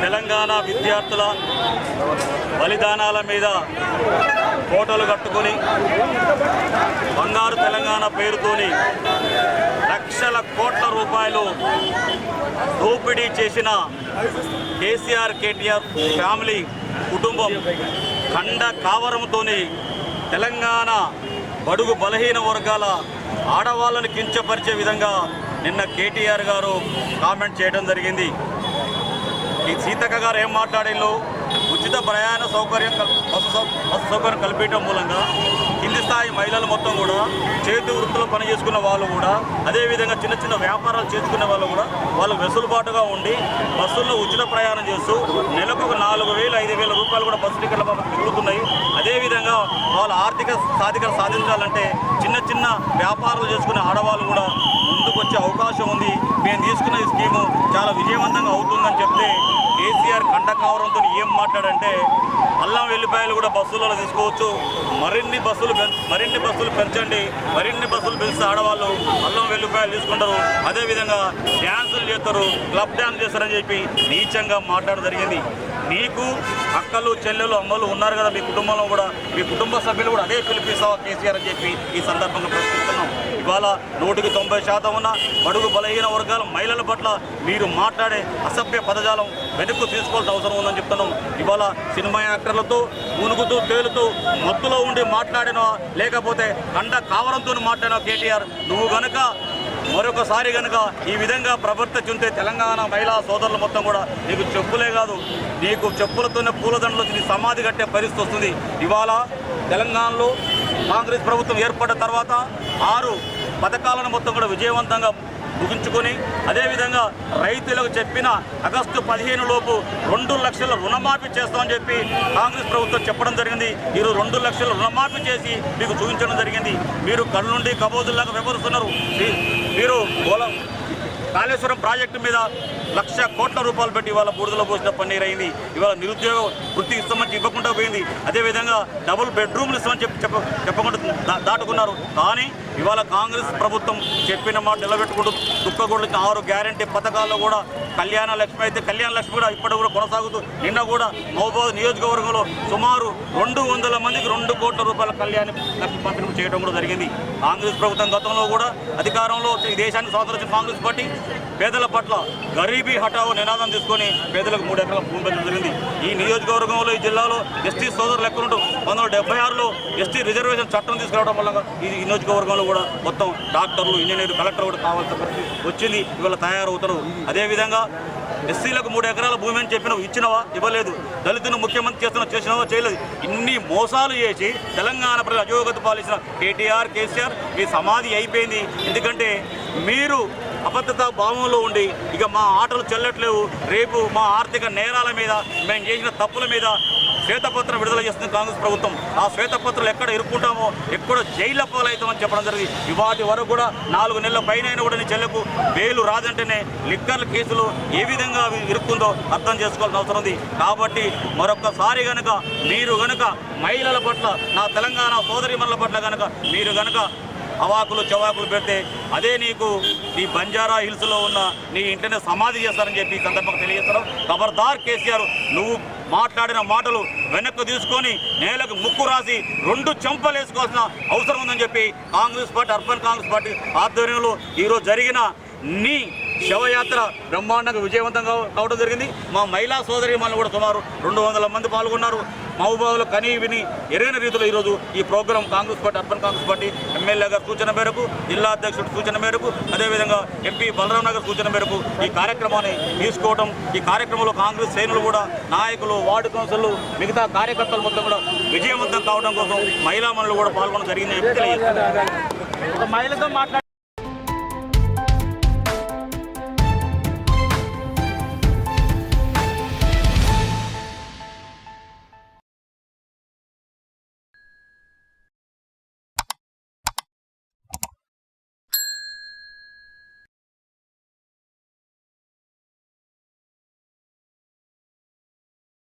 తెలంగాణ విద్యార్థుల బలిదానాల మీద ఫోటోలు కట్టుకొని బంగారు తెలంగాణ పేరుతోని లక్షల కోట్ల రూపాయలు దోపిడీ చేసిన కేసీఆర్ కేటీఆర్ ఫ్యామిలీ కుటుంబం ఖండ కావరంతోని తెలంగాణ బడుగు బలహీన వర్గాల ఆడవాళ్ళను కించపరిచే విధంగా నిన్న కేటీఆర్ గారు కామెంట్ చేయడం జరిగింది. ఈ సీతక్క గారు ఏం మాట్లాడిందో ఉచిత ప్రయాణ సౌకర్యం బస్సు సౌకర్యం కల్పించడం మూలంగా కింది స్థాయి మహిళలు మొత్తం కూడా చేతి వృత్తులు పని చేసుకున్న వాళ్ళు కూడా అదేవిధంగా చిన్న చిన్న వ్యాపారాలు చేసుకునే వాళ్ళు కూడా వాళ్ళు వెసులుబాటుగా ఉండి బస్సుల్లో ఉచిత ప్రయాణం చేస్తూ నెలకు ఒక 4,000 5,000 రూపాయలు కూడా బస్సు టికెట్ల మిగులుతున్నాయి. అదేవిధంగా వాళ్ళ ఆర్థిక సాధికార సాధించాలంటే చిన్న చిన్న వ్యాపారాలు చేసుకునే ఆడవాళ్ళు కూడా ముందుకు వచ్చే అవకాశం ఉంది. మేము తీసుకున్న ఈ స్కీము చాలా విజయవంతంగా అవుతుందని చెప్తే కేసీఆర్ కండకావరంతో ఏం మాట్లాడంటే అల్లం వెల్లిపాయలు కూడా బస్సులలో తీసుకోవచ్చు, మరిన్ని బస్సులు పెంచండి, మరిన్ని బస్సులు పెంచితే ఆడవాళ్ళు అల్లం వెల్లిపాయలు తీసుకుంటారు, అదేవిధంగా డ్యాన్సులు చేస్తారు, క్లబ్ డ్యాన్స్ చేస్తారని చెప్పి నీచంగా మాట్లాడడం జరిగింది. నీకు అక్కలు చెల్లెలు అమ్మలు ఉన్నారు కదా, మీ కుటుంబంలో కూడా మీ కుటుంబ సభ్యులు కూడా అదే పిలిపిస్తావా కేసీఆర్ అని చెప్పి ఈ సందర్భంగా ప్రశ్నిస్తున్నాం. ఇవాళ 100% ఉన్న బడుగు బలహీన వర్గాల మహిళల పట్ల మీరు మాట్లాడే అసభ్య పదజాలం వెనుక్కు తీసుకోవాల్సిన అవసరం ఉందని చెప్తున్నాం. ఇవాళ సినిమా యాక్టర్లతో మునుగుతూ తేలుతూ మత్తులో ఉండి మాట్లాడినా లేకపోతే కండ కావరంతో మాట్లాడినా కేటీఆర్ నువ్వు గనక మరొకసారి కనుక ఈ విధంగా ప్రవర్తించుంటే తెలంగాణ మహిళా సోదరులు మొత్తం కూడా నీకు చెప్పులే కాదు, నీకు చెప్పులతోనే పూలదండలు నీ సమాధి కట్టే పరిస్థితి వస్తుంది. ఇవాళ తెలంగాణలో కాంగ్రెస్ ప్రభుత్వం ఏర్పడిన తర్వాత 6 పథకాలను మొత్తం కూడా విజయవంతంగా ముగించుకొని అదేవిధంగా రైతులకు చెప్పిన ఆగస్టు 15 లోపు 2 లక్షల రుణమాఫీ చేస్తామని చెప్పి కాంగ్రెస్ ప్రభుత్వం చెప్పడం జరిగింది. ఈరోజు 2 లక్షల రుణమాఫీ చేసి మీకు చూపించడం జరిగింది. మీరు కళ్ళుండి కబోదుల్లాగా వ్యవహరిస్తున్నారు. మీరు కాళేశ్వరం ప్రాజెక్టు మీద 1,00,000 కోట్ల రూపాయలు పెట్టి ఇవాళ బూడిదలో పోసిన పన్నీర్ అయింది. ఇవాళ నిరుద్యోగ వృత్తి ఇస్తామని ఇవ్వకుండా పోయింది. అదేవిధంగా డబుల్ బెడ్రూమ్లు ఇస్తామని చెప్పకుండా దాటుకున్నారు. కానీ ఇవాళ కాంగ్రెస్ ప్రభుత్వం చెప్పిన మాట నిలబెట్టుకుంటూ దుఃఖగూడలు 6 గ్యారంటీ పథకాల్లో కూడా కళ్యాణ లక్ష్మి అయితే కళ్యాణ లక్ష్మి కూడా ఇప్పటి కూడా కొనసాగుతూ నిన్న కూడా మహబూబాబాద్ నియోజకవర్గంలో సుమారు 200 మందికి 2 కోట్ల రూపాయల కళ్యాణ లక్ష్మి పంపిణీ చేయడం కూడా జరిగింది. కాంగ్రెస్ ప్రభుత్వం గతంలో కూడా అధికారంలో ఈ దేశానికి స్వాతంత్రం వచ్చిన కాంగ్రెస్ పార్టీ పేదల పట్ల గరీబీ హఠావో నినాదం తీసుకొని పేదలకు 3 ఎకరాల భూమి పెంచడం జరిగింది. ఈ నియోజకవర్గంలో ఈ జిల్లాలో ఎస్టీ సోదరులు ఎక్కడుంటూ 1976లో ఎస్టీ రిజర్వేషన్ చట్టం తీసుకురావడం వల్ల ఈ నియోజకవర్గంలో కూడా మొత్తం డాక్టర్లు ఇంజనీర్లు కలెక్టర్ కూడా కావాల్సిన పరిస్థితి వచ్చింది. ఇవాళ తయారవుతారు. అదేవిధంగా ఎస్సీలకు 3 ఎకరాల భూమి అని చెప్పినావు, ఇచ్చినవా? ఇవ్వలేదు. దళితులను ముఖ్యమంత్రి చేసినవా? చేయలేదు. ఇన్ని మోసాలు చేసి తెలంగాణ ప్రజలు అజోగతి పాలించిన కేటీఆర్ కేసీఆర్ మీ సమాధి అయిపోయింది. ఎందుకంటే మీరు అబద్ధత భావంలో ఉండి ఇక మా ఆటలు చెల్లట్లేవు, రేపు మా ఆర్థిక నేరాల మీద మేము చేసిన తప్పుల మీద శ్వేతపత్రం విడుదల చేస్తుంది కాంగ్రెస్ ప్రభుత్వం. ఆ శ్వేతపత్రాలు ఎక్కడ ఇరుక్కుంటామో ఎక్కడ జైలు పాలవుతామని చెప్పడం జరిగింది. ఇవాటి వరకు కూడా 4 నెలల పైన కూడా నీ చెల్లకు బెయిల్ రాదంటేనే లిక్కర్ల కేసులు ఏ విధంగా ఇరుక్కుందో అర్థం చేసుకోవాల్సిన అవసరం ఉంది. కాబట్టి మరొక్కసారి కనుక మీరు కనుక మహిళల పట్ల నా తెలంగాణ సోదరిమణుల పట్ల కనుక మీరు కనుక అవాకులు చవాకులు పెడితే అదే నీకు నీ బంజారా హిల్స్లో ఉన్న నీ ఇంట్లోనే సమాధి చేస్తారని చెప్పి ఈ సందర్భంగా తెలియజేస్తున్నాం. ఖబర్దార్ కేసీఆర్, నువ్వు మాట్లాడిన మాటలు వెనక్కు తీసుకొని నేలకు ముక్కు రాసి 2 చెంపలు వేసుకోవాల్సిన అవసరం ఉందని చెప్పి Congress party urban Congress party ఆధ్వర్యంలో ఈరోజు జరిగిన నీ శవయాత్ర బ్రహ్మాండంగా విజయవంతంగా కావడం జరిగింది. మా మహిళా సోదరి మనలు కూడా సుమారు 200 మంది పాల్గొన్నారు. మహబూబాబాద్లో కనీ విని ఎరైన రీతిలో ఈరోజు ఈ programme Congress party urban Congress party MLA గారి సూచన మేరకు, జిల్లా అధ్యక్షుడి సూచన మేరకు, అదేవిధంగా ఎంపీ బలరాం నగర్ సూచన మేరకు ఈ కార్యక్రమాన్ని తీసుకోవడం, ఈ కార్యక్రమంలో కాంగ్రెస్ శ్రేణులు కూడా నాయకులు, వార్డు కౌన్సిలర్లు, మిగతా కార్యకర్తలు మొత్తం కూడా విజయవంతం కావడం కోసం మహిళా మనులు కూడా పాల్గొనడం జరిగిందని తెలియజేస్తారు. ఒక మహిళతో మాట్లాడు.